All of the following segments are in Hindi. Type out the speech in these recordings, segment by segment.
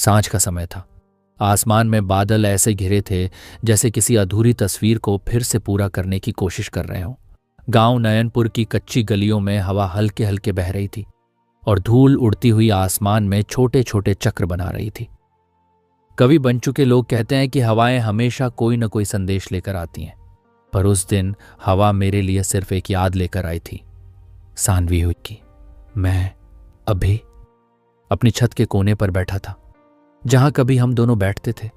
सांझ का समय था। आसमान में बादल ऐसे घिरे थे जैसे किसी अधूरी तस्वीर को फिर से पूरा करने की कोशिश कर रहे हों। गांव नयनपुर की कच्ची गलियों में हवा हल्के हल्के बह रही थी और धूल उड़ती हुई आसमान में छोटे छोटे चक्र बना रही थी। कवि बन चुके लोग कहते हैं कि हवाएं हमेशा कोई न कोई संदेश लेकर आती हैं, पर उस दिन हवा मेरे लिए सिर्फ एक याद लेकर आई थी, सानवी हुई की। मैं अभी अपनी छत के कोने पर बैठा था, जहां कभी हम दोनों बैठते थे,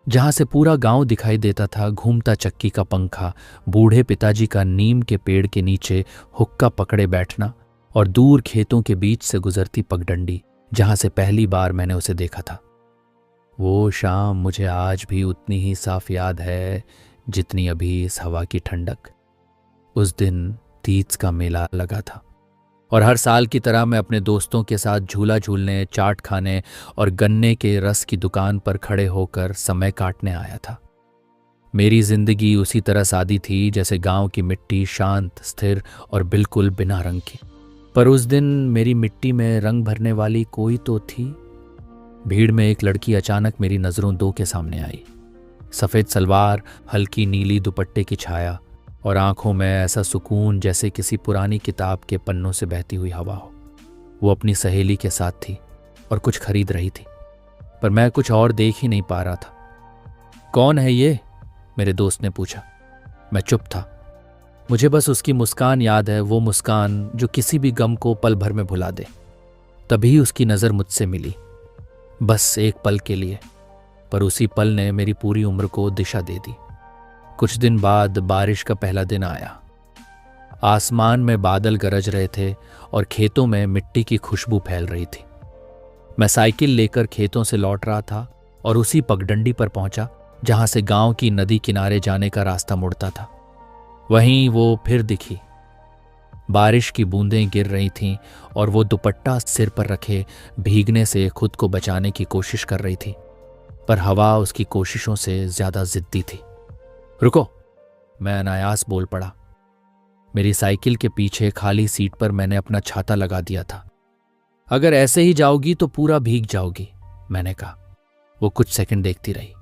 जहां से पूरा गांव दिखाई देता था। घूमता चक्की का पंखा, बूढ़े पिताजी का नीम के पेड़ के नीचे हुक्का पकड़े बैठना और दूर खेतों के बीच से गुजरती पगडंडी, जहां से पहली बार मैंने उसे देखा था। वो शाम मुझे आज भी उतनी ही साफ याद है जितनी अभी इस हवा की ठंडक। उस दिन तीज का मेला लगा था और हर साल की तरह मैं अपने दोस्तों के साथ झूला झूलने, चाट खाने और गन्ने के रस की दुकान पर खड़े होकर समय काटने आया था। मेरी जिंदगी उसी तरह सादी थी जैसे गांव की मिट्टी, शांत, स्थिर और बिल्कुल बिना रंग की। पर उस दिन मेरी मिट्टी में रंग भरने वाली कोई तो थी। भीड़ में एक लड़की अचानक मेरी नजरों दो के सामने आई। सफेद सलवार, हल्की नीली दुपट्टे की छाया और आंखों में ऐसा सुकून जैसे किसी पुरानी किताब के पन्नों से बहती हुई हवा हो। वो अपनी सहेली के साथ थी और कुछ खरीद रही थी, पर मैं कुछ और देख ही नहीं पा रहा था। कौन है ये? मेरे दोस्त ने पूछा। मैं चुप था। मुझे बस उसकी मुस्कान याद है, वो मुस्कान जो किसी भी गम को पल भर में भुला दे। तभी उसकी नज़र मुझसे मिली, बस एक पल के लिए, पर उसी पल ने मेरी पूरी उम्र को दिशा दे दी। कुछ दिन बाद बारिश का पहला दिन आया। आसमान में बादल गरज रहे थे और खेतों में मिट्टी की खुशबू फैल रही थी। मैं साइकिल लेकर खेतों से लौट रहा था और उसी पगडंडी पर पहुंचा जहां से गांव की नदी किनारे जाने का रास्ता मुड़ता था। वहीं वो फिर दिखी। बारिश की बूंदें गिर रही थीं और वो दुपट्टा सिर पर रखे भीगने से खुद को बचाने की कोशिश कर रही थी, पर हवा उसकी कोशिशों से ज्यादा जिद्दी थी। रुको, मैं अनायास बोल पड़ा। मेरी साइकिल के पीछे खाली सीट पर मैंने अपना छाता लगा दिया था। अगर ऐसे ही जाओगी तो पूरा भीग जाओगी, मैंने कहा। वो कुछ सेकंड देखती रही,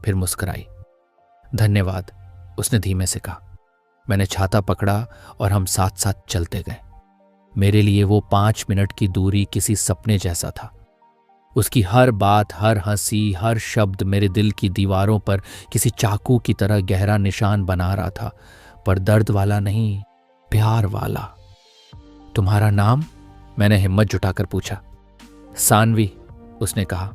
फिर मुस्कुराई। धन्यवाद, उसने धीमे से कहा। मैंने छाता पकड़ा और हम साथ साथ चलते गए। मेरे लिए वो 5 मिनट की दूरी किसी सपने जैसा था। उसकी हर बात, हर हंसी, हर शब्द मेरे दिल की दीवारों पर किसी चाकू की तरह गहरा निशान बना रहा था, पर दर्द वाला नहीं, प्यार वाला। तुम्हारा नाम? मैंने हिम्मत जुटाकर पूछा। सानवी, उसने कहा।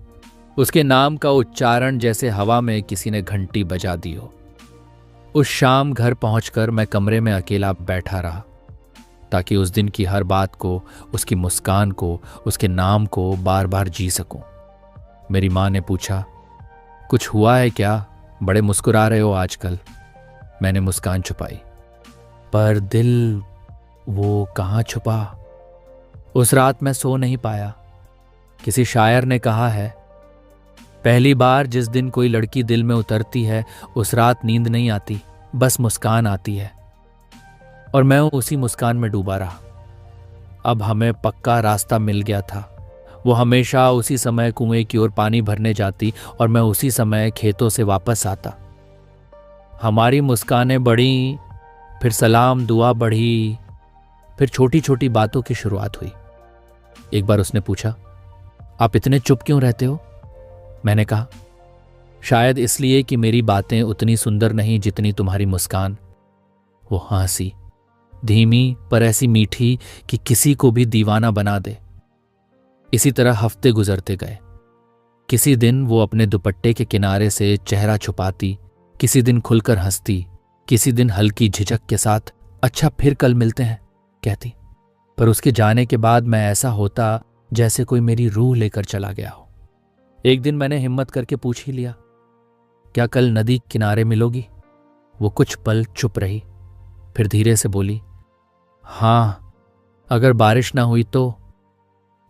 उसके नाम का उच्चारण जैसे हवा में किसी ने घंटी बजा दी हो। उस शाम घर पहुंचकर मैं कमरे में अकेला बैठा रहा, ताकि उस दिन की हर बात को, उसकी मुस्कान को, उसके नाम को बार बार जी सकूं। मेरी माँ ने पूछा, कुछ हुआ है क्या? बड़े मुस्कुरा रहे हो आजकल। मैंने मुस्कान छुपाई। पर दिल, वो कहाँ छुपा? उस रात मैं सो नहीं पाया। किसी शायर ने कहा है, पहली बार जिस दिन कोई लड़की दिल में उतरती है, उस रात नींद नहीं आती, बस मुस्कान आती है। और मैं उसी मुस्कान में डूबा रहा। अब हमें पक्का रास्ता मिल गया था। वो हमेशा उसी समय कुएं की ओर पानी भरने जाती और मैं उसी समय खेतों से वापस आता। हमारी मुस्कानें बढ़ी, फिर सलाम दुआ बढ़ी, फिर छोटी छोटी बातों की शुरुआत हुई। एक बार उसने पूछा, आप इतने चुप क्यों रहते हो? मैंने कहा, शायद इसलिए कि मेरी बातें उतनी सुंदर नहीं जितनी तुम्हारी मुस्कान। वो हंसी, धीमी पर ऐसी मीठी कि किसी को भी दीवाना बना दे। इसी तरह हफ्ते गुजरते गए। किसी दिन वो अपने दुपट्टे के किनारे से चेहरा छुपाती, किसी दिन खुलकर हंसती, किसी दिन हल्की झिझक के साथ, अच्छा फिर कल मिलते हैं, कहती। पर उसके जाने के बाद मैं ऐसा होता जैसे कोई मेरी रूह लेकर चला गया हो। एक दिन मैंने हिम्मत करके पूछ ही लिया, क्या कल नदी किनारे मिलोगी? वो कुछ पल चुप रही, फिर धीरे से बोली, हाँ, अगर बारिश ना हुई तो।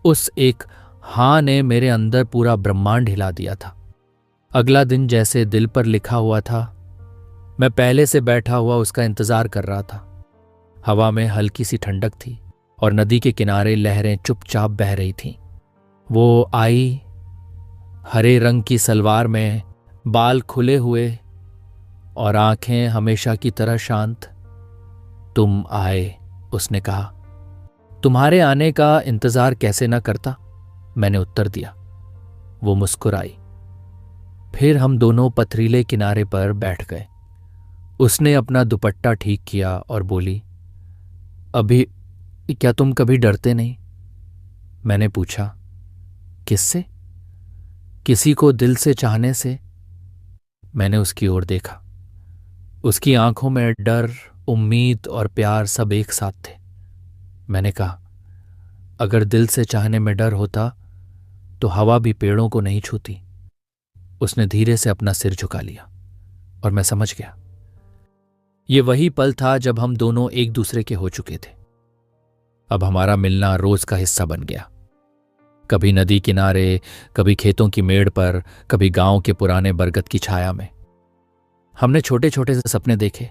उस एक हाँ ने मेरे अंदर पूरा ब्रह्मांड हिला दिया था। अगला दिन जैसे दिल पर लिखा हुआ था। मैं पहले से बैठा हुआ उसका इंतजार कर रहा था। हवा में हल्की सी ठंडक थी और नदी के किनारे लहरें चुपचाप बह रही थीं। वो आई, हरे रंग की सलवार में, बाल खुले हुए और आंखें हमेशा की तरह शांत। तुम आए, उसने कहा। तुम्हारे आने का इंतजार कैसे न करता, मैंने उत्तर दिया। वो मुस्कुराई। फिर हम दोनों पथरीले किनारे पर बैठ गए। उसने अपना दुपट्टा ठीक किया और बोली, अभी क्या तुम कभी डरते नहीं? मैंने पूछा, किससे? किसी को दिल से चाहने से। मैंने उसकी ओर देखा। उसकी आंखों में डर, उम्मीद और प्यार सब एक साथ थे। मैंने कहा, अगर दिल से चाहने में डर होता तो हवा भी पेड़ों को नहीं छूती। उसने धीरे से अपना सिर झुका लिया और मैं समझ गया। ये वही पल था जब हम दोनों एक दूसरे के हो चुके थे। अब हमारा मिलना रोज का हिस्सा बन गया। कभी नदी किनारे, कभी खेतों की मेड़ पर, कभी गांव के पुराने बरगद की छाया में। हमने छोटे छोटे से सपने देखे।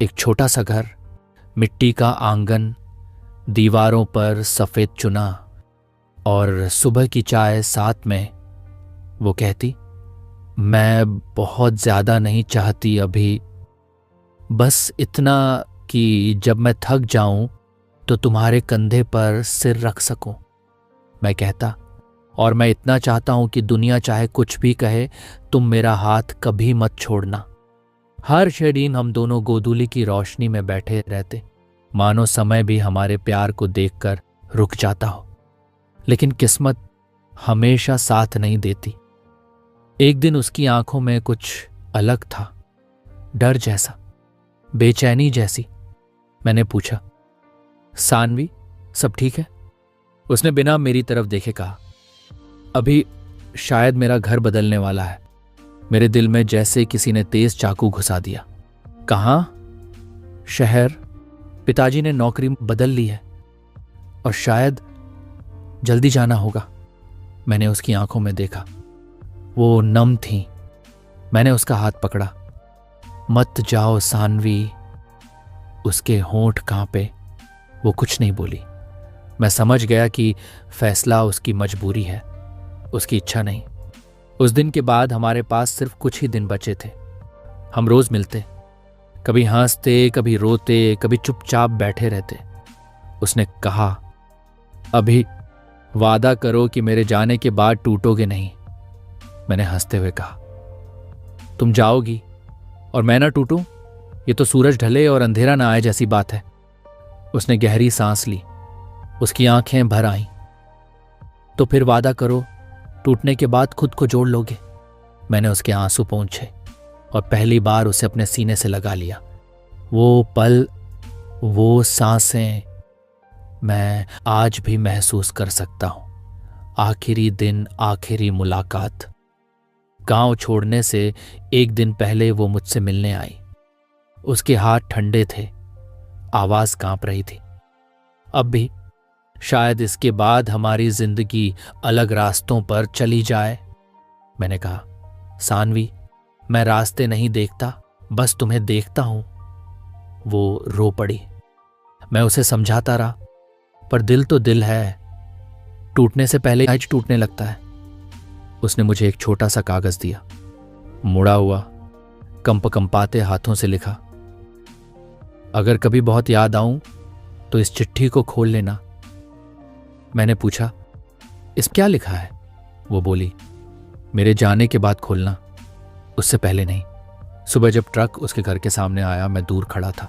एक छोटा सा घर, मिट्टी का आंगन, दीवारों पर सफेद चुना और सुबह की चाय साथ में। वो कहती, मैं बहुत ज्यादा नहीं चाहती अभी, बस इतना कि जब मैं थक जाऊं तो तुम्हारे कंधे पर सिर रख सकूं। मैं कहता, और मैं इतना चाहता हूं कि दुनिया चाहे कुछ भी कहे, तुम मेरा हाथ कभी मत छोड़ना। हर शेडीन हम दोनों गोधूली की रोशनी में बैठे रहते, मानो समय भी हमारे प्यार को देखकर रुक जाता हो। लेकिन किस्मत हमेशा साथ नहीं देती। एक दिन उसकी आंखों में कुछ अलग था, डर जैसा, बेचैनी जैसी। मैंने पूछा, सानवी, सब ठीक है? उसने बिना मेरी तरफ देखे कहा, अभी शायद मेरा घर बदलने वाला है। मेरे दिल में जैसे किसी ने तेज चाकू घुसा दिया। कहाँ? शहर। पिताजी ने नौकरी बदल ली है और शायद जल्दी जाना होगा। मैंने उसकी आंखों में देखा, वो नम थीं। मैंने उसका हाथ पकड़ा। मत जाओ सानवी। उसके होंठ कांपे। वो कुछ नहीं बोली। मैं समझ गया कि फैसला उसकी मजबूरी है, उसकी इच्छा नहीं। उस दिन के बाद हमारे पास सिर्फ कुछ ही दिन बचे थे। हम रोज मिलते, कभी हंसते, कभी रोते, कभी चुपचाप बैठे रहते। उसने कहा, अभी वादा करो कि मेरे जाने के बाद टूटोगे नहीं। मैंने हंसते हुए कहा, तुम जाओगी और मैं ना टूटूं? ये तो सूरज ढले और अंधेरा ना आए जैसी बात है। उसने गहरी सांस ली। उसकी आंखें भर आईं। तो फिर वादा करो, टूटने के बाद खुद को जोड़ लोगे। मैंने उसके आंसू पोंछे और पहली बार उसे अपने सीने से लगा लिया। वो पल, वो सांसें मैं आज भी महसूस कर सकता हूं। आखिरी दिन, आखिरी मुलाकात। गांव छोड़ने से एक दिन पहले वो मुझसे मिलने आई। उसके हाथ ठंडे थे, आवाज कांप रही थी। अब भी शायद इसके बाद हमारी जिंदगी अलग रास्तों पर चली जाए। मैंने कहा, सानवी, मैं रास्ते नहीं देखता, बस तुम्हें देखता हूं। वो रो पड़ी। मैं उसे समझाता रहा, पर दिल तो दिल है, टूटने से पहले आज टूटने लगता है। उसने मुझे एक छोटा सा कागज दिया, मुड़ा हुआ, कंपाते हाथों से लिखा, अगर कभी बहुत याद आऊं तो इस चिट्ठी को खोल लेना। मैंने पूछा, इस क्या लिखा है? वो बोली, मेरे जाने के बाद खोलना, उससे पहले नहीं। सुबह जब ट्रक उसके घर के सामने आया, मैं दूर खड़ा था,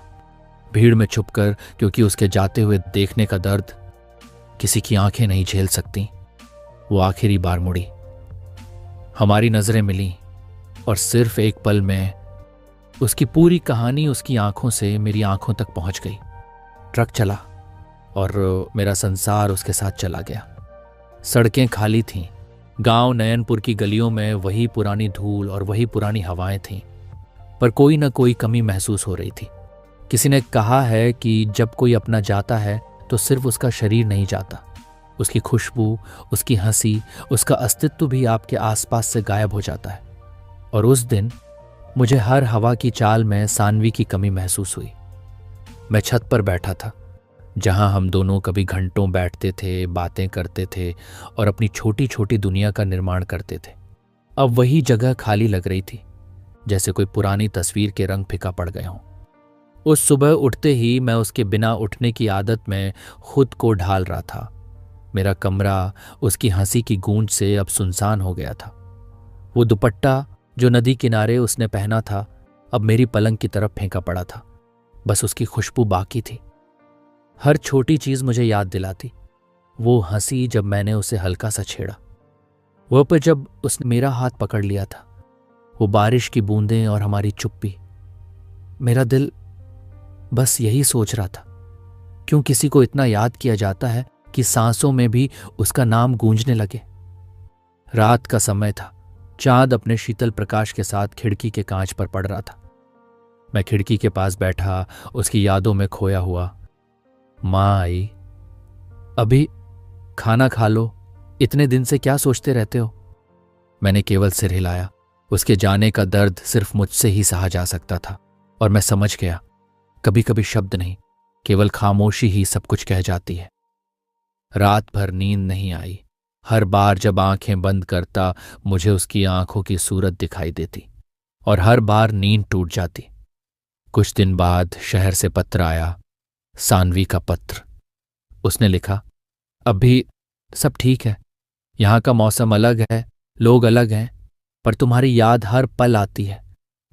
भीड़ में छुपकर, क्योंकि उसके जाते हुए देखने का दर्द किसी की आंखें नहीं झेल सकती। वो आखिरी बार मुड़ी, हमारी नजरें मिली और सिर्फ एक पल में उसकी पूरी कहानी उसकी आंखों से मेरी आंखों तक पहुंच गई। ट्रक चला और मेरा संसार उसके साथ चला गया। सड़कें खाली थीं। गांव नयनपुर की गलियों में वही पुरानी धूल और वही पुरानी हवाएं थीं, पर कोई न कोई कमी महसूस हो रही थी। किसी ने कहा है कि जब कोई अपना जाता है तो सिर्फ उसका शरीर नहीं जाता, उसकी खुशबू, उसकी हंसी, उसका अस्तित्व भी आपके आसपास से गायब हो जाता है। और उस दिन मुझे हर हवा की चाल में सानवी की कमी महसूस हुई। मैं छत पर बैठा था, जहां हम दोनों कभी घंटों बैठते थे, बातें करते थे और अपनी छोटी छोटी दुनिया का निर्माण करते थे। अब वही जगह खाली लग रही थी, जैसे कोई पुरानी तस्वीर के रंग फीका पड़ गए हों। उस सुबह उठते ही मैं उसके बिना उठने की आदत में खुद को ढाल रहा था। मेरा कमरा उसकी हंसी की गूंज से अब सुनसान हो गया था। वो दुपट्टा जो नदी किनारे उसने पहना था अब मेरी पलंग की तरफ फेंका पड़ा था। बस उसकी खुशबू बाकी थी। हर छोटी चीज मुझे याद दिलाती। वो हंसी जब मैंने उसे हल्का सा छेड़ा, वह पर जब उसने मेरा हाथ पकड़ लिया था, वो बारिश की बूंदें और हमारी चुप्पी। मेरा दिल बस यही सोच रहा था, क्यों किसी को इतना याद किया जाता है कि सांसों में भी उसका नाम गूंजने लगे। रात का समय था। चांद अपने शीतल प्रकाश के साथ खिड़की के कांच पर पड़ रहा था। मैं खिड़की के पास बैठा उसकी यादों में खोया हुआ। माँ आई, अभी खाना खा लो, इतने दिन से क्या सोचते रहते हो? मैंने केवल सिर हिलाया। उसके जाने का दर्द सिर्फ मुझसे ही सहा जा सकता था, और मैं समझ गया कभी कभी शब्द नहीं, केवल खामोशी ही सब कुछ कह जाती है। रात भर नींद नहीं आई। हर बार जब आंखें बंद करता मुझे उसकी आंखों की सूरत दिखाई देती, और हर बार नींद टूट जाती। कुछ दिन बाद शहर से पत्र आया, सानवी का पत्र। उसने लिखा, अभी सब ठीक है, यहाँ का मौसम अलग है, लोग अलग हैं, पर तुम्हारी याद हर पल आती है।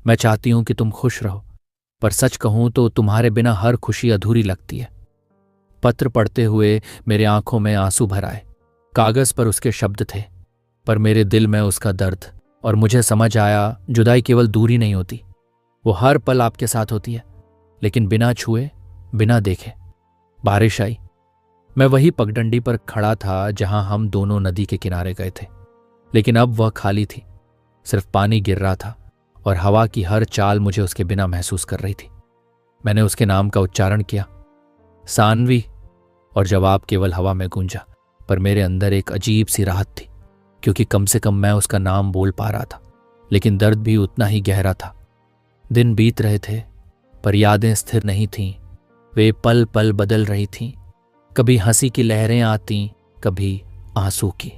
मैं चाहती हूं कि तुम खुश रहो, पर सच कहूं तो तुम्हारे बिना हर खुशी अधूरी लगती है। पत्र पढ़ते हुए मेरे आंखों में आंसू भर आए। कागज पर उसके शब्द थे, पर मेरे दिल में उसका दर्द। और मुझे समझ आया, जुदाई केवल दूरी नहीं होती, वो हर पल आपके साथ होती है, लेकिन बिना छुए, बिना देखे। बारिश आई। मैं वही पगडंडी पर खड़ा था जहां हम दोनों नदी के किनारे गए थे, लेकिन अब वह खाली थी। सिर्फ पानी गिर रहा था, और हवा की हर चाल मुझे उसके बिना महसूस कर रही थी। मैंने उसके नाम का उच्चारण किया, सानवी, और जवाब केवल हवा में गूंजा। पर मेरे अंदर एक अजीब सी राहत थी, क्योंकि कम से कम मैं उसका नाम बोल पा रहा था। लेकिन दर्द भी उतना ही गहरा था। दिन बीत रहे थे, पर यादें स्थिर नहीं थीं। वे पल पल बदल रही थीं। कभी हंसी की लहरें आती, कभी आंसू की।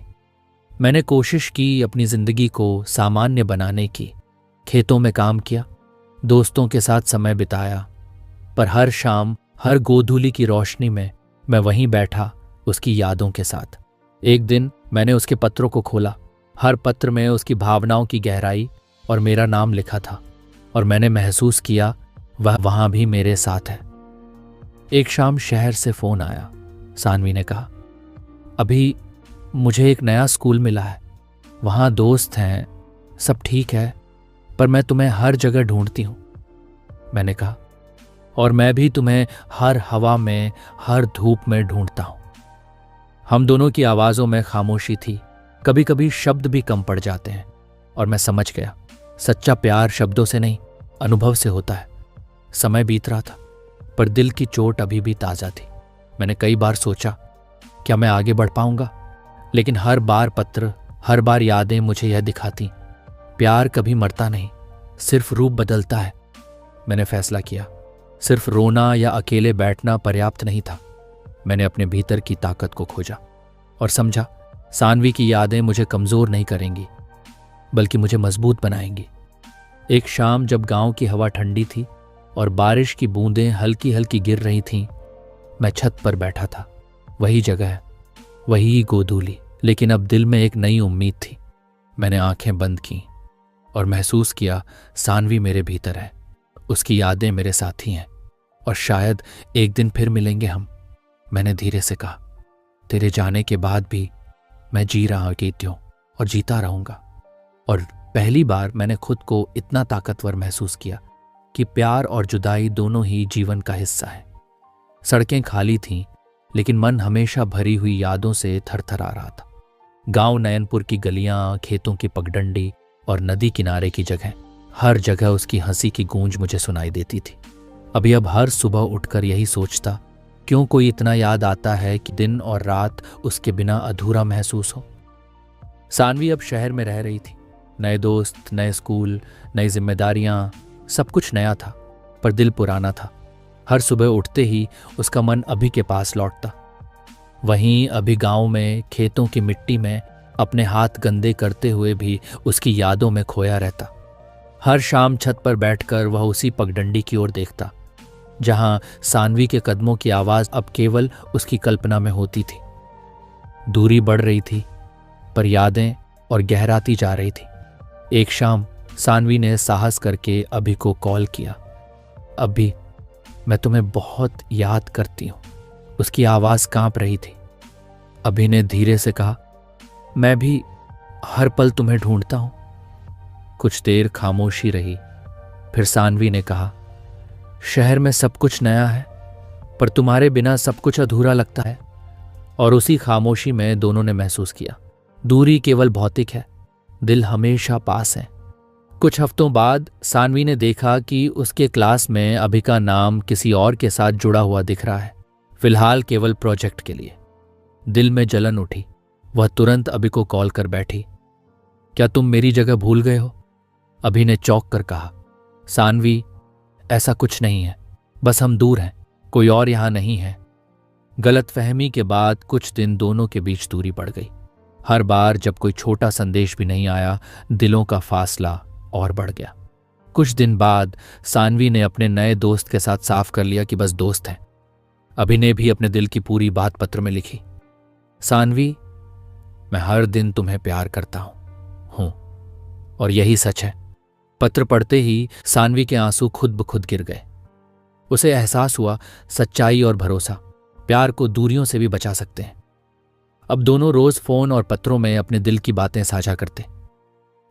मैंने कोशिश की अपनी जिंदगी को सामान्य बनाने की। खेतों में काम किया, दोस्तों के साथ समय बिताया, पर हर शाम, हर गोधूली की रोशनी में मैं वहीं बैठा उसकी यादों के साथ। एक दिन मैंने उसके पत्रों को खोला। हर पत्र में उसकी भावनाओं की गहराई और मेरा नाम लिखा था, और मैंने महसूस किया वह वहां भी मेरे साथ है। एक शाम शहर से फोन आया। सानवी ने कहा, अभी मुझे एक नया स्कूल मिला है, वहां दोस्त हैं, सब ठीक है, पर मैं तुम्हें हर जगह ढूंढती हूं। मैंने कहा, और मैं भी तुम्हें हर हवा में, हर धूप में ढूंढता हूं। हम दोनों की आवाजों में खामोशी थी। कभी कभी शब्द भी कम पड़ जाते हैं, और मैं समझ गया, सच्चा प्यार शब्दों से नहीं, अनुभव से होता है। समय बीत रहा था, पर दिल की चोट अभी भी ताजा थी। मैंने कई बार सोचा, क्या मैं आगे बढ़ पाऊंगा? लेकिन हर बार पत्र, हर बार यादें मुझे यह दिखाती, प्यार कभी मरता नहीं, सिर्फ रूप बदलता है। मैंने फैसला किया, सिर्फ रोना या अकेले बैठना पर्याप्त नहीं था। मैंने अपने भीतर की ताकत को खोजा और समझा, सानवी की यादें मुझे कमजोर नहीं करेंगी, बल्कि मुझे मजबूत बनाएंगी। एक शाम जब गांव की हवा ठंडी थी और बारिश की बूंदें हल्की हल्की गिर रही थीं, मैं छत पर बैठा था। वही जगह, वही गोधूली, लेकिन अब दिल में एक नई उम्मीद थी। मैंने आंखें बंद की और महसूस किया, सानवी मेरे भीतर है, उसकी यादें मेरे साथी हैं, और शायद एक दिन फिर मिलेंगे हम। मैंने धीरे से कहा, तेरे जाने के बाद भी मैं जी रहा हूं और जीता रहूंगा। और पहली बार मैंने खुद को इतना ताकतवर महसूस किया कि प्यार और जुदाई दोनों ही जीवन का हिस्सा है। सड़कें खाली थीं, लेकिन मन हमेशा भरी हुई यादों से थरथरा रहा था। गांव नयनपुर की गलियां, खेतों की पगडंडी और नदी किनारे की जगह, हर जगह उसकी हंसी की गूंज मुझे सुनाई देती थी। अभी अब हर सुबह उठकर यही सोचता, क्यों कोई इतना याद आता है कि दिन और रात उसके बिना अधूरा महसूस हो। सानवी अब शहर में रह रही थी। नए दोस्त, नए स्कूल, नई जिम्मेदारियां, सब कुछ नया था, पर दिल पुराना था। हर सुबह उठते ही उसका मन अभी के पास लौटता। वहीं अभी गांव में, खेतों की मिट्टी में अपने हाथ गंदे करते हुए भी उसकी यादों में खोया रहता। हर शाम छत पर बैठकर वह उसी पगडंडी की ओर देखता जहां सानवी के कदमों की आवाज अब केवल उसकी कल्पना में होती थी। दूरी बढ़ रही थी, पर यादें और गहराती जा रही थी। एक शाम सानवी ने साहस करके अभी को कॉल किया। अभी, मैं तुम्हें बहुत याद करती हूं। उसकी आवाज कांप रही थी। अभी ने धीरे से कहा, मैं भी हर पल तुम्हें ढूंढता हूं। कुछ देर खामोशी रही, फिर सानवी ने कहा, शहर में सब कुछ नया है, पर तुम्हारे बिना सब कुछ अधूरा लगता है। और उसी खामोशी में दोनों ने महसूस किया, दूरी केवल भौतिक है, दिल हमेशा पास है। कुछ हफ्तों बाद सानवी ने देखा कि उसके क्लास में अभी का नाम किसी और के साथ जुड़ा हुआ दिख रहा है, फिलहाल केवल प्रोजेक्ट के लिए। दिल में जलन उठी। वह तुरंत अभी को कॉल कर बैठी। क्या तुम मेरी जगह भूल गए हो? अभी ने चौंक कर कहा। सानवी, ऐसा कुछ नहीं है, बस हम दूर हैं, कोई और यहां नहीं है। गलतफहमी के बाद कुछ दिन दोनों के बीच दूरी बढ़ गई। हर बार जब कोई छोटा संदेश भी नहीं आया, दिलों का फासला और बढ़ गया। कुछ दिन बाद सानवी ने अपने नए दोस्त के साथ साफ कर लिया कि बस दोस्त हैं। अभी ने भी अपने दिल की पूरी बात पत्र में लिखी। सानवी, मैं हर दिन तुम्हें प्यार करता हूं, और यही सच है। पत्र पढ़ते ही सानवी के आंसू खुद ब खुद गिर गए। उसे एहसास हुआ, सच्चाई और भरोसा प्यार को दूरियों से भी बचा सकते हैं। अब दोनों रोज फोन और पत्रों में अपने दिल की बातें साझा करते।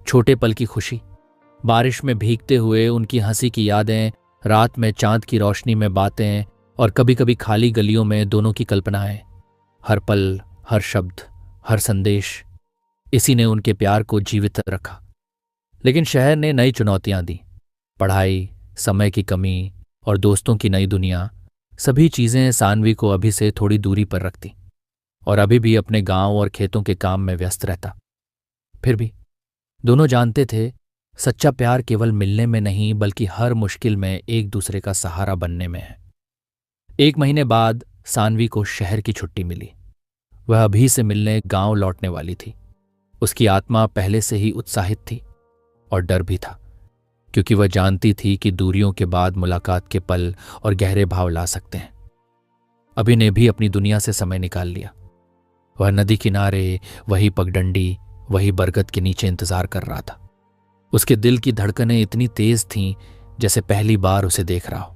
छोटे पल की खुशी, बारिश में भीगते हुए उनकी हंसी की यादें, रात में चांद की रोशनी में बातें, और कभी कभी खाली गलियों में दोनों की कल्पनाएं। हर पल, हर शब्द, हर संदेश, इसी ने उनके प्यार को जीवित रखा। लेकिन शहर ने नई चुनौतियां दी। पढ़ाई, समय की कमी और दोस्तों की नई दुनिया, सभी चीजें सानवी को अभी से थोड़ी दूरी पर रखती, और अभी भी अपने गांव और खेतों के काम में व्यस्त रहता। फिर भी दोनों जानते थे, सच्चा प्यार केवल मिलने में नहीं, बल्कि हर मुश्किल में एक दूसरे का सहारा बनने में है। 1 महीने बाद सानवी को शहर की छुट्टी मिली। वह अभी से मिलने गांव लौटने वाली थी। उसकी आत्मा पहले से ही उत्साहित थी, और डर भी था, क्योंकि वह जानती थी कि दूरियों के बाद मुलाकात के पल और गहरे भाव ला सकते हैं। अभी ने भी अपनी दुनिया से समय निकाल लिया। वह नदी किनारे, वही पगडंडी, वही बरगद के नीचे इंतजार कर रहा था। उसके दिल की धड़कनें इतनी तेज थीं जैसे पहली बार उसे देख रहा हो।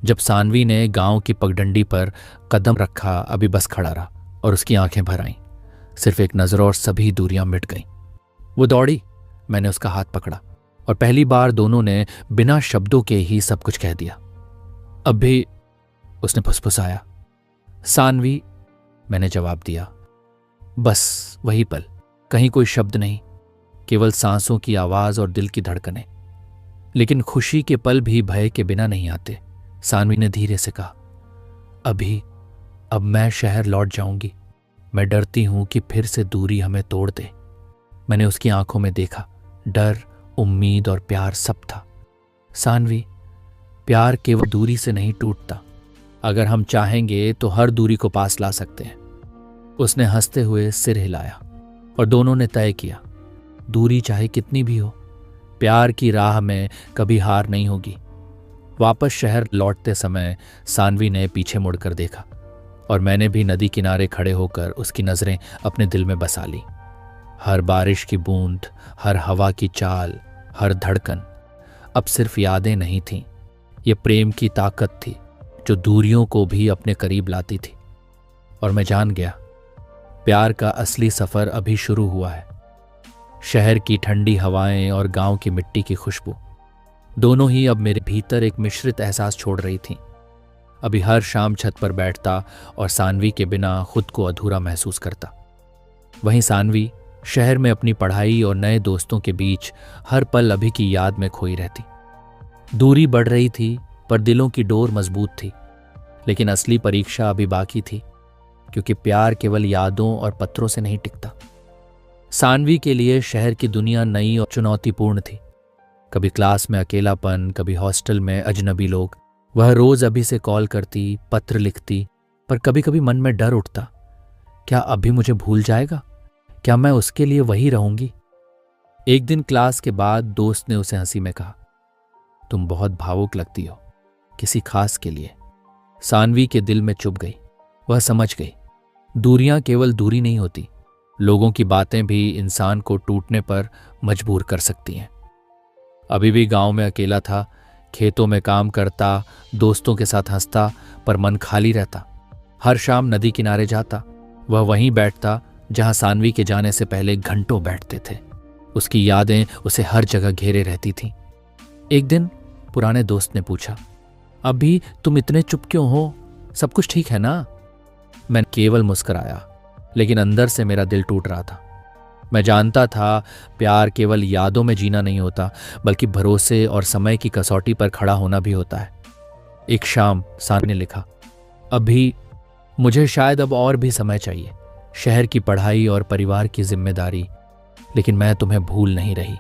जब सानवी ने गांव की पगडंडी पर कदम रखा, अभी बस खड़ा रहा और उसकी आंखें भर आईं। सिर्फ एक नजर और सभी दूरियां मिट गईं। वो दौड़ी, मैंने उसका हाथ पकड़ा, और पहली बार दोनों ने बिना शब्दों के ही सब कुछ कह दिया। अभी, उसने फुसफुसाया। सानवी, मैंने जवाब दिया। बस वही पल, कहीं कोई शब्द नहीं, केवल सांसों की आवाज और दिल की धड़कनें। लेकिन खुशी के पल भी भय के बिना नहीं आते। सानवी ने धीरे से कहा, अभी, अब मैं शहर लौट जाऊंगी। मैं डरती हूं कि फिर से दूरी हमें तोड़ दे। मैंने उसकी आंखों में देखा, डर, उम्मीद और प्यार सब था। सानवी, प्यार केवल दूरी से नहीं टूटता। अगर हम चाहेंगे तो हर दूरी को पास ला सकते हैं। उसने हंसते हुए सिर हिलाया, और दोनों ने तय किया, दूरी चाहे कितनी भी हो, प्यार की राह में कभी हार नहीं होगी। वापस शहर लौटते समय सानवी ने पीछे मुड़कर देखा, और मैंने भी नदी किनारे खड़े होकर उसकी नजरें अपने दिल में बसा ली। हर बारिश की बूंद, हर हवा की चाल, हर धड़कन अब सिर्फ यादें नहीं थीं, ये प्रेम की ताकत थी जो दूरियों को भी अपने करीब लाती थी। और मैं जान गया, प्यार का असली सफर अभी शुरू हुआ है। शहर की ठंडी हवाएं और गांव की मिट्टी की खुशबू, दोनों ही अब मेरे भीतर एक मिश्रित एहसास छोड़ रही थीं। अभी हर शाम छत पर बैठता और सानवी के बिना खुद को अधूरा महसूस करता। वहीं सानवी शहर में अपनी पढ़ाई और नए दोस्तों के बीच हर पल अभी की याद में खोई रहती। दूरी बढ़ रही थी, पर दिलों की डोर मजबूत थी। लेकिन असली परीक्षा अभी बाकी थी, क्योंकि प्यार केवल यादों और पत्रों से नहीं टिकता। सानवी के लिए शहर की दुनिया नई और चुनौतीपूर्ण थी। कभी क्लास में अकेलापन, कभी हॉस्टल में अजनबी लोग। वह रोज अभी से कॉल करती, पत्र लिखती, पर कभी कभी मन में डर उठता, क्या अभी मुझे भूल जाएगा, क्या मैं उसके लिए वही रहूंगी? एक दिन क्लास के बाद दोस्त ने उसे हंसी में कहा, तुम बहुत भावुक लगती हो किसी खास के लिए। सानवी के दिल में चुभ गई। वह समझ गई, दूरियां केवल दूरी नहीं होती, लोगों की बातें भी इंसान को टूटने पर मजबूर कर सकती हैं। अभी भी गांव में अकेला था, खेतों में काम करता, दोस्तों के साथ हंसता, पर मन खाली रहता। हर शाम नदी किनारे जाता। वह वहीं बैठता जहां सानवी के जाने से पहले घंटों बैठते थे। उसकी यादें उसे हर जगह घेरे रहती थीं। एक दिन पुराने दोस्त ने पूछा, अभी तुम इतने चुप क्यों हो? सब कुछ ठीक है ना? मैं केवल मुस्कुराया, लेकिन अंदर से मेरा दिल टूट रहा था। मैं जानता था प्यार केवल यादों में जीना नहीं होता, बल्कि भरोसे और समय की कसौटी पर खड़ा होना भी होता है। एक शाम सानवी ने लिखा, अभी मुझे शायद अब और भी समय चाहिए, शहर की पढ़ाई और परिवार की जिम्मेदारी, लेकिन मैं तुम्हें भूल नहीं रही।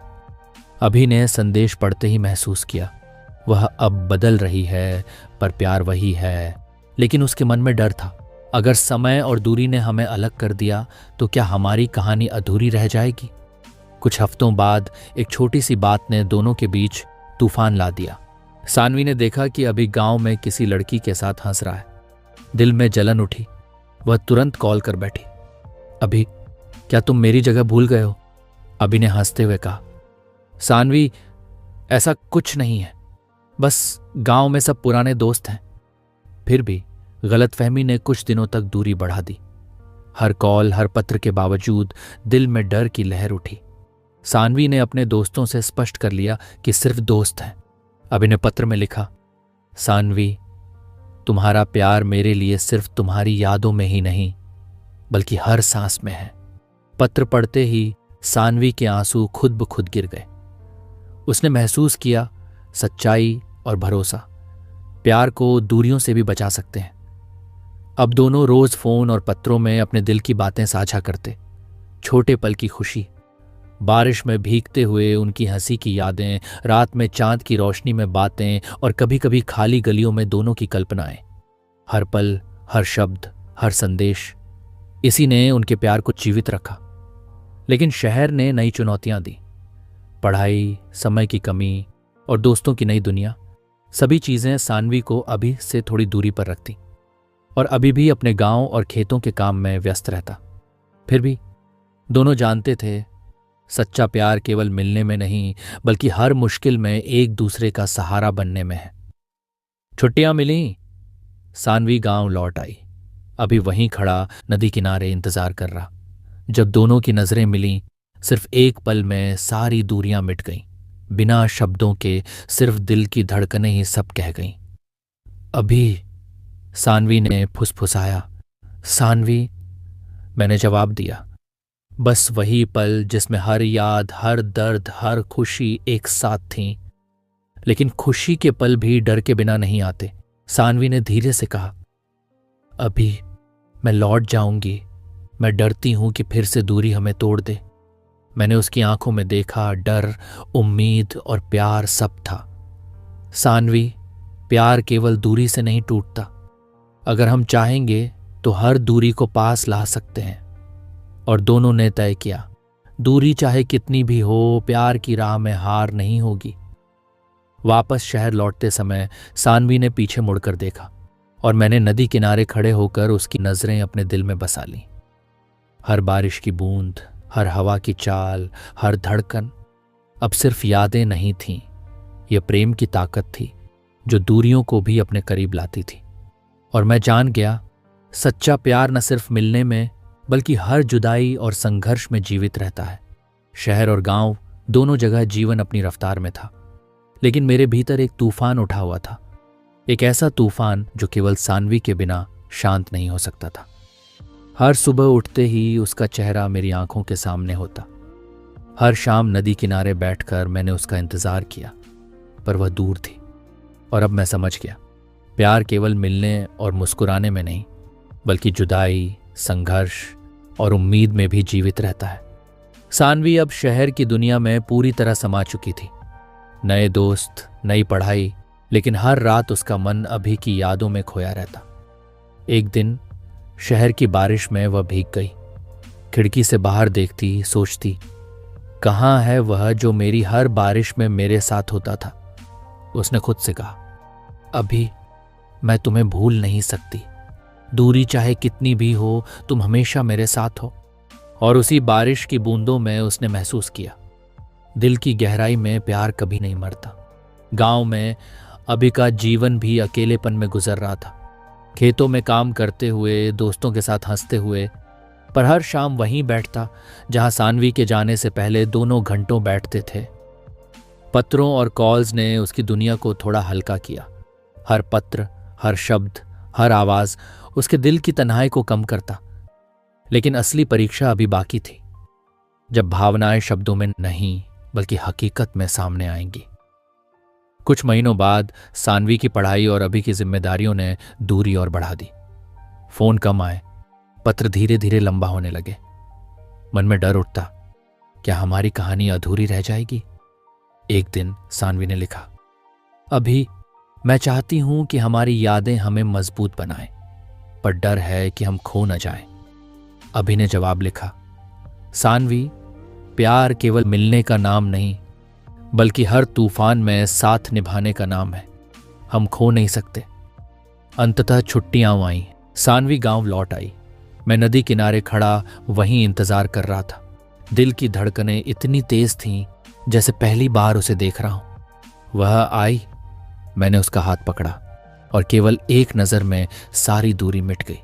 अभी ने संदेश पढ़ते ही महसूस किया, वह अब बदल रही है, पर प्यार वही है। लेकिन उसके मन में डर था, अगर समय और दूरी ने हमें अलग कर दिया तो क्या हमारी कहानी अधूरी रह जाएगी? कुछ हफ्तों बाद एक छोटी सी बात ने दोनों के बीच तूफान ला दिया। सानवी ने देखा कि अभी गांव में किसी लड़की के साथ हंस रहा है। दिल में जलन उठी। वह तुरंत कॉल कर बैठी, अभी क्या तुम मेरी जगह भूल गए हो? अभी ने हंसते हुए कहा, सानवी ऐसा कुछ नहीं है, बस गांव में सब पुराने दोस्त हैं। फिर भी गलतफहमी ने कुछ दिनों तक दूरी बढ़ा दी। हर कॉल, हर पत्र के बावजूद दिल में डर की लहर उठी। सानवी ने अपने दोस्तों से स्पष्ट कर लिया कि सिर्फ दोस्त हैं। अभी ने पत्र में लिखा, सानवी तुम्हारा प्यार मेरे लिए सिर्फ तुम्हारी यादों में ही नहीं, बल्कि हर सांस में है। पत्र पढ़ते ही सानवी के आंसू खुद ब खुद गिर गए। उसने महसूस किया, सच्चाई और भरोसा प्यार को दूरियों से भी बचा सकते हैं। अब दोनों रोज फोन और पत्रों में अपने दिल की बातें साझा करते। छोटे पल की खुशी, बारिश में भीगते हुए उनकी हंसी की यादें, रात में चांद की रोशनी में बातें, और कभी कभी खाली गलियों में दोनों की कल्पनाएं। हर पल, हर शब्द, हर संदेश, इसी ने उनके प्यार को जीवित रखा। लेकिन शहर ने नई चुनौतियां दी। पढ़ाई, समय की कमी और दोस्तों की नई दुनिया, सभी चीजें सानवी को अभी से थोड़ी दूरी पर रखती, और अभी भी अपने गांव और खेतों के काम में व्यस्त रहता। फिर भी दोनों जानते थे, सच्चा प्यार केवल मिलने में नहीं, बल्कि हर मुश्किल में एक दूसरे का सहारा बनने में है। छुट्टियां मिली, सानवी गांव लौट आई। अभी वहीं खड़ा नदी किनारे इंतजार कर रहा। जब दोनों की नजरें मिलीं, सिर्फ एक पल में सारी दूरियां मिट गईं। बिना शब्दों के सिर्फ दिल की धड़कनें ही सब कह गईं। अभी, सानवी ने फुसफुसाया। सानवी, मैंने जवाब दिया। बस वही पल जिसमें हर याद, हर दर्द, हर खुशी एक साथ थीं। लेकिन खुशी के पल भी डर के बिना नहीं आते। सानवी ने धीरे से कहा, अभी मैं लौट जाऊंगी, मैं डरती हूं कि फिर से दूरी हमें तोड़ दे। मैंने उसकी आंखों में देखा, डर, उम्मीद और प्यार सब था। सानवी, प्यार केवल दूरी से नहीं टूटता। अगर हम चाहेंगे तो हर दूरी को पास ला सकते हैं। और दोनों ने तय किया, दूरी चाहे कितनी भी हो, प्यार की राह में हार नहीं होगी। वापस शहर लौटते समय सानवी ने पीछे मुड़कर देखा, और मैंने नदी किनारे खड़े होकर उसकी नजरें अपने दिल में बसा लीं। हर बारिश की बूंद, हर हवा की चाल, हर धड़कन अब सिर्फ यादें नहीं थीं, यह प्रेम की ताकत थी जो दूरियों को भी अपने करीब लाती थी। और मैं जान गया, सच्चा प्यार न सिर्फ मिलने में, बल्कि हर जुदाई और संघर्ष में जीवित रहता है। शहर और गांव दोनों जगह जीवन अपनी रफ्तार में था, लेकिन मेरे भीतर एक तूफान उठा हुआ था। एक ऐसा तूफान जो केवल सानवी के बिना शांत नहीं हो सकता था। हर सुबह उठते ही उसका चेहरा मेरी आंखों के सामने होता। हर शाम नदी किनारे बैठकर मैंने उसका इंतजार किया, पर वह दूर थी। और अब मैं समझ गया, प्यार केवल मिलने और मुस्कुराने में नहीं, बल्कि जुदाई, संघर्ष और उम्मीद में भी जीवित रहता है। सानवी अब शहर की दुनिया में पूरी तरह समा चुकी थी। नए दोस्त, नई पढ़ाई, लेकिन हर रात उसका मन अभी की यादों में खोया रहता। एक दिन शहर की बारिश में वह भीग गई। खिड़की से बाहर देखती, सोचती, कहाँ है वह जो मेरी हर बारिश में मेरे साथ होता था। उसने खुद से कहा, अभी मैं तुम्हें भूल नहीं सकती, दूरी चाहे कितनी भी हो, तुम हमेशा मेरे साथ हो। और उसी बारिश की बूंदों में उसने महसूस किया, दिल की गहराई में प्यार कभी नहीं मरता। गांव में अभी का जीवन भी अकेलेपन में गुजर रहा था, खेतों में काम करते हुए, दोस्तों के साथ हंसते हुए, पर हर शाम वहीं बैठता जहां सानवी के जाने से पहले दोनों घंटों बैठते थे। पत्रों और कॉल्स ने उसकी दुनिया को थोड़ा हल्का किया। हर पत्र, हर शब्द, हर आवाज उसके दिल की तन्हाई को कम करता। लेकिन असली परीक्षा अभी बाकी थी, जब भावनाएं शब्दों में नहीं बल्कि हकीकत में सामने आएंगी। कुछ महीनों बाद सानवी की पढ़ाई और अभी की जिम्मेदारियों ने दूरी और बढ़ा दी। फोन कम आए, पत्र धीरे धीरे लंबा होने लगे। मन में डर उठता, क्या हमारी कहानी अधूरी रह जाएगी। एक दिन सानवी ने लिखा, अभी मैं चाहती हूं कि हमारी यादें हमें मजबूत बनाएं, पर डर है कि हम खो न जाएं। अभी ने जवाब लिखा, सानवी, प्यार केवल मिलने का नाम नहीं, बल्कि हर तूफान में साथ निभाने का नाम है। हम खो नहीं सकते। अंततः छुट्टियां आई, सानवी गांव लौट आई। मैं नदी किनारे खड़ा वहीं इंतजार कर रहा था। दिल की धड़कनें इतनी तेज थीं जैसे पहली बार उसे देख रहा हूं। वह आई, मैंने उसका हाथ पकड़ा और केवल एक नजर में सारी दूरी मिट गई।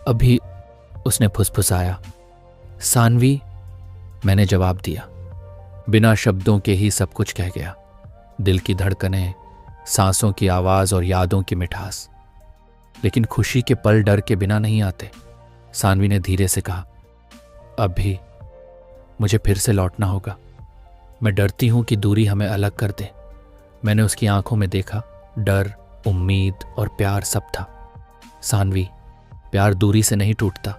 अभी, उसने फुसफुसाया। सानवी, मैंने जवाब दिया। बिना शब्दों के ही सब कुछ कह गया। दिल की धड़कनें, सांसों की आवाज और यादों की मिठास। लेकिन खुशी के पल डर के बिना नहीं आते। सानवी ने धीरे से कहा, अभी मुझे फिर से लौटना होगा। मैं डरती हूं कि दूरी हमें अलग कर दे। मैंने उसकी आंखों में देखा, डर, उम्मीद और प्यार सब था। सानवी, प्यार दूरी से नहीं टूटता।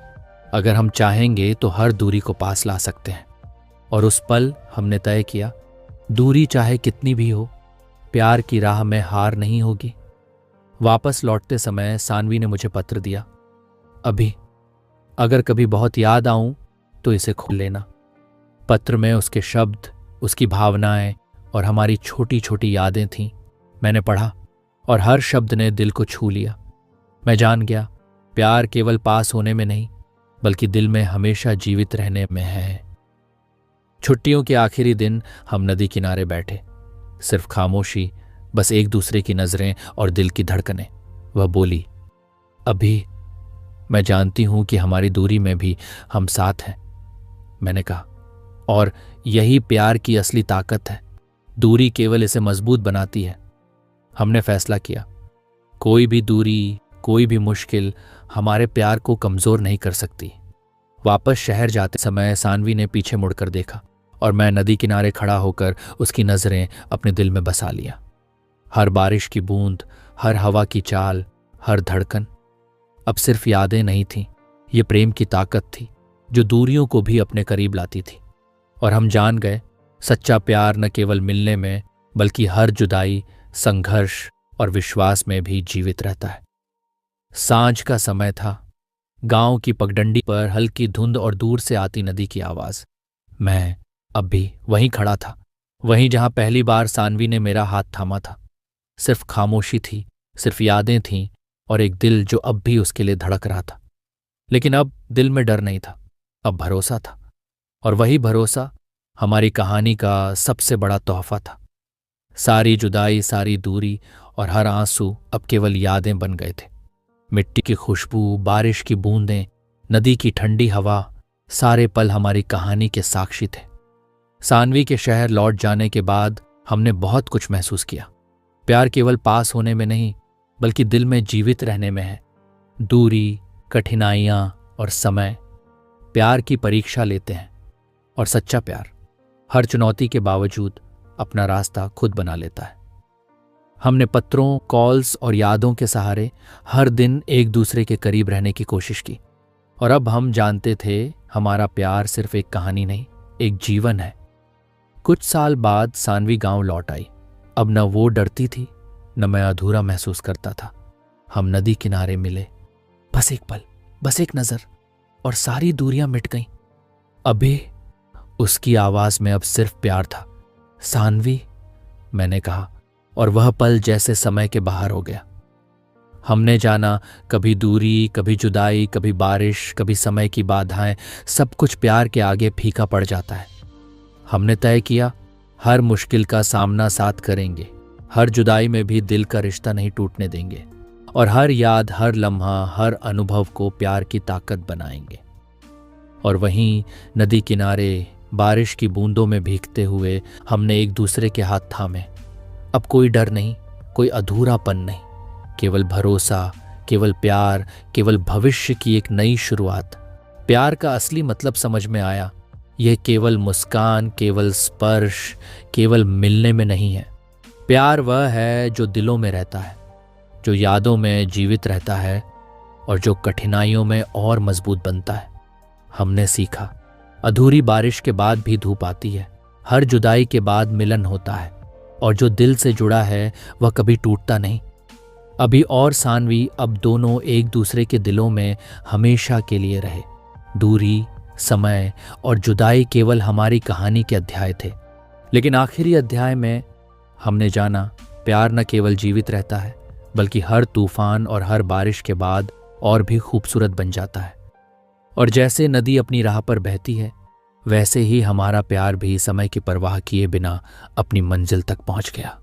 अगर हम चाहेंगे तो हर दूरी को पास ला सकते हैं। और उस पल हमने तय किया, दूरी चाहे कितनी भी हो, प्यार की राह में हार नहीं होगी। वापस लौटते समय सानवी ने मुझे पत्र दिया, अभी अगर कभी बहुत याद आऊं तो इसे खोल लेना। पत्र में उसके शब्द, उसकी भावनाएं और हमारी छोटी छोटी यादें थीं। मैंने पढ़ा और हर शब्द ने दिल को छू लिया। मैं जान गया, प्यार केवल पास होने में नहीं बल्कि दिल में हमेशा जीवित रहने में है। छुट्टियों के आखिरी दिन हम नदी किनारे बैठे, सिर्फ खामोशी, बस एक दूसरे की नजरें और दिल की धड़कनें। वह बोली, अभी मैं जानती हूं कि हमारी दूरी में भी हम साथ हैं। मैंने कहा, और यही प्यार की असली ताकत है। दूरी केवल इसे मजबूत बनाती है। हमने फैसला किया, कोई भी दूरी, कोई भी मुश्किल हमारे प्यार को कमजोर नहीं कर सकती। वापस शहर जाते समय सानवी ने पीछे मुड़कर देखा और मैं नदी किनारे खड़ा होकर उसकी नजरें अपने दिल में बसा लिया। हर बारिश की बूंद, हर हवा की चाल, हर धड़कन अब सिर्फ यादें नहीं थीं, ये प्रेम की ताकत थी जो दूरियों को भी अपने करीब लाती थी। और हम जान गए, सच्चा प्यार न केवल मिलने में बल्कि हर जुदाई, संघर्ष और विश्वास में भी जीवित रहता है। सांझ का समय था। गांव की पगडंडी पर हल्की धुंध और दूर से आती नदी की आवाज। मैं अब भी वहीं खड़ा था, वहीं जहां पहली बार सानवी ने मेरा हाथ थामा था। सिर्फ खामोशी थी, सिर्फ यादें थीं और एक दिल जो अब भी उसके लिए धड़क रहा था। लेकिन अब दिल में डर नहीं था, अब भरोसा था। और वही भरोसा हमारी कहानी का सबसे बड़ा तोहफा था। सारी जुदाई, सारी दूरी और हर आंसू अब केवल यादें बन गए थे। मिट्टी की खुशबू, बारिश की बूंदें, नदी की ठंडी हवा, सारे पल हमारी कहानी के साक्षी थे। सानवी के शहर लौट जाने के बाद हमने बहुत कुछ महसूस किया। प्यार केवल पास होने में नहीं बल्कि दिल में जीवित रहने में है। दूरी, कठिनाइयां और समय प्यार की परीक्षा लेते हैं और सच्चा प्यार हर चुनौती के बावजूद अपना रास्ता खुद बना लेता है। हमने पत्रों, कॉल्स और यादों के सहारे हर दिन एक दूसरे के करीब रहने की कोशिश की और अब हम जानते थे हमारा प्यार सिर्फ एक कहानी नहीं, एक जीवन है। कुछ साल बाद सानवी गांव लौट आई। अब न वो डरती थी, न मैं अधूरा महसूस करता था। हम नदी किनारे मिले, बस एक पल, बस एक नजर और सारी दूरियां मिट गईं। अभी उसकी आवाज में अब सिर्फ प्यार था। सानवी, मैंने कहा, और वह पल जैसे समय के बाहर हो गया। हमने जाना, कभी दूरी, कभी जुदाई, कभी बारिश, कभी समय की बाधाएं, सब कुछ प्यार के आगे फीका पड़ जाता है। हमने तय किया, हर मुश्किल का सामना साथ करेंगे, हर जुदाई में भी दिल का रिश्ता नहीं टूटने देंगे, और हर याद, हर लम्हा, हर अनुभव को प्यार की ताकत बनाएंगे। और वहीं नदी किनारे बारिश की बूंदों में भीगते हुए हमने एक दूसरे के हाथ थामे। अब कोई डर नहीं, कोई अधूरापन नहीं, केवल भरोसा, केवल प्यार, केवल भविष्य की एक नई शुरुआत। प्यार का असली मतलब समझ में आया। यह केवल मुस्कान, केवल स्पर्श, केवल मिलने में नहीं है। प्यार वह है जो दिलों में रहता है, जो यादों में जीवित रहता है, और जो कठिनाइयों में और मजबूत बनता है। हमने सीखा, अधूरी बारिश के बाद भी धूप आती है, हर जुदाई के बाद मिलन होता है, और जो दिल से जुड़ा है वह कभी टूटता नहीं। अभी और सानवी, अब दोनों एक दूसरे के दिलों में हमेशा के लिए रहे। दूरी, समय और जुदाई केवल हमारी कहानी के अध्याय थे, लेकिन आखिरी अध्याय में हमने जाना, प्यार न केवल जीवित रहता है, बल्कि हर तूफान और हर बारिश के बाद और भी खूबसूरत बन जाता है। और जैसे नदी अपनी राह पर बहती है, वैसे ही हमारा प्यार भी समय की परवाह किए बिना अपनी मंजिल तक पहुंच गया।